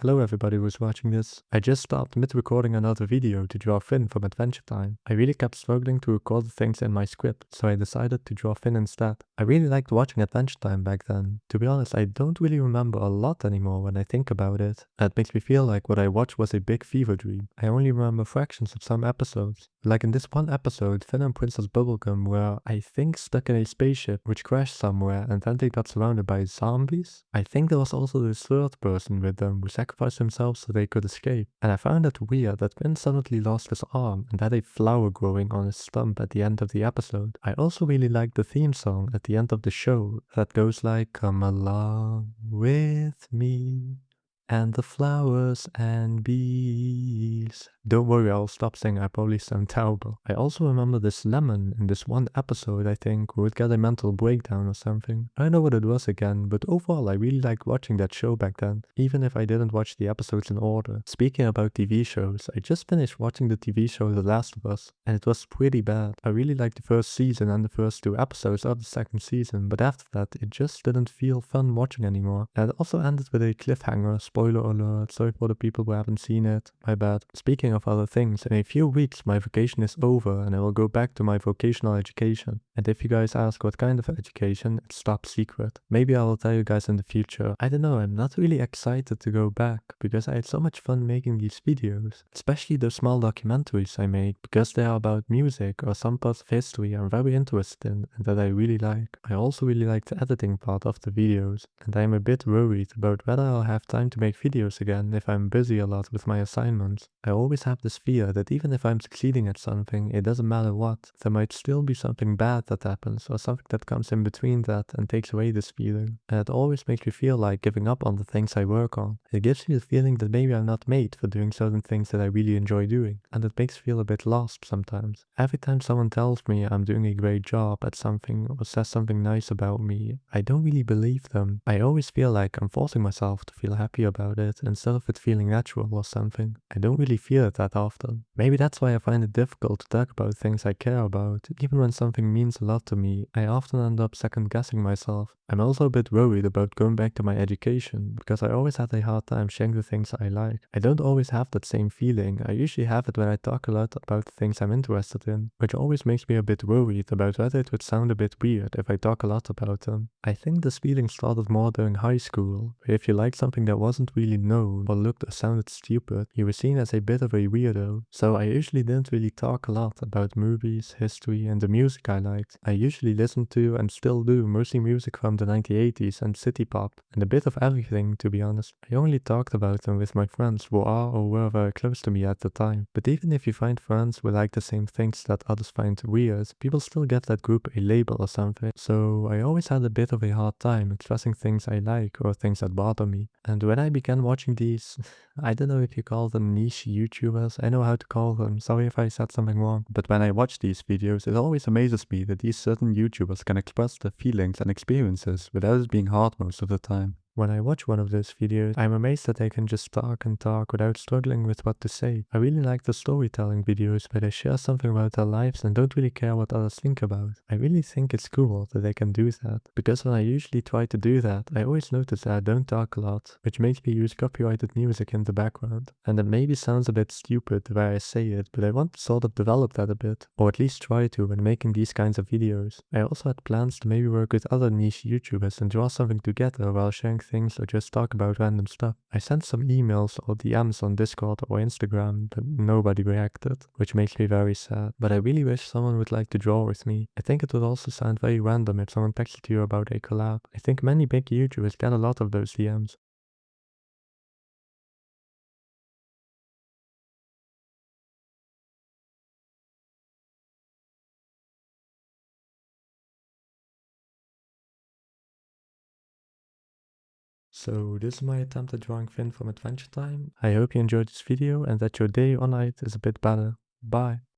Hello everybody who's watching this. I just stopped mid-recording another video to draw Finn from Adventure Time. I really kept struggling to record the things in my script, so I decided to draw Finn instead. I really liked watching Adventure Time back then. To be honest, I don't really remember a lot anymore when I think about it. That makes me feel like what I watched was a big fever dream. I only remember fractions of some episodes. Like in this one episode, Finn and Princess Bubblegum were, I think, stuck in a spaceship which crashed somewhere and then they got surrounded by zombies. I think there was also this third person with them who sacrificed himself so they could escape. And I found it weird that Finn suddenly lost his arm and had a flower growing on his stump at the end of the episode. I also really liked the theme song at the end of the show that goes like, "Come along with me and the flowers and bees." Don't worry, I'll stop singing, I probably sound terrible. I also remember this lemon in this one episode, I think, who would get a mental breakdown or something. I don't know what it was again, but overall I really liked watching that show back then, even if I didn't watch the episodes in order. Speaking about TV shows, I just finished watching the TV show The Last of Us, and it was pretty bad. I really liked the first season and the first two episodes of the second season, but after that it just didn't feel fun watching anymore. And it also ended with a cliffhanger, spoiler alert, sorry for the people who haven't seen it, my bad. Speaking of other things, in a few weeks my vacation is over and I will go back to my vocational education. And if you guys ask what kind of education, it's top secret. Maybe I will tell you guys in the future. I don't know, I'm not really excited to go back because I had so much fun making these videos. Especially the small documentaries I make because they are about music or some parts of history I'm very interested in and that I really like. I also really like the editing part of the videos and I'm a bit worried about whether I'll have time to make videos again if I'm busy a lot with my assignments. I always have this fear that even if I'm succeeding at something, it doesn't matter what, there might still be something bad that happens or something that comes in between that and takes away this feeling. And it always makes me feel like giving up on the things I work on. It gives me the feeling that maybe I'm not made for doing certain things that I really enjoy doing, and it makes me feel a bit lost sometimes. Every time someone tells me I'm doing a great job at something or says something nice about me, I don't really believe them. I always feel like I'm forcing myself to feel happy about it instead of it feeling natural or something. I don't really feel it that often. Maybe that's why I find it difficult to talk about things I care about. Even when something means a lot to me, I often end up second guessing myself. I'm also a bit worried about going back to my education because I always had a hard time sharing the things I like. I don't always have that same feeling. I usually have it when I talk a lot about the things I'm interested in, which always makes me a bit worried about whether it would sound a bit weird if I talk a lot about them. I think this feeling started more during high school, where if you liked something that wasn't really known or looked or sounded stupid, you were seen as a bit of a weirdo. So I usually didn't really talk a lot about movies, history, and the music I liked. I usually listened to and still do mostly music from the 1980s and city pop, and a bit of everything to be honest. I only talked about them with my friends who are or were very close to me at the time. But even if you find friends who like the same things that others find weird, people still give that group a label or something. So I always had a bit of a hard time expressing things I like or things that bother me. And when I began watching these, I don't know if you call them niche YouTubers, I know how to call them, sorry if I said something wrong. But when I watch these videos, it always amazes me that these certain YouTubers can express their feelings and experiences without it being hard most of the time. When I watch one of those videos, I'm amazed that they can just talk and talk without struggling with what to say. I really like the storytelling videos where they share something about their lives and don't really care what others think about. I really think it's cool that they can do that, because when I usually try to do that, I always notice that I don't talk a lot, which makes me use copyrighted music in the background. And it maybe sounds a bit stupid the way I say it, but I want to sort of develop that a bit, or at least try to when making these kinds of videos. I also had plans to maybe work with other niche YouTubers and draw something together while sharing things or just talk about random stuff. I sent some emails or DMs on Discord or Instagram, but nobody reacted, which makes me very sad. But I really wish someone would like to draw with me. I think it would also sound very random if someone texted you about a collab. I think many big YouTubers get a lot of those DMs. So this is my attempt at drawing Finn from Adventure Time. I hope you enjoyed this video and that your day or night is a bit better. Bye.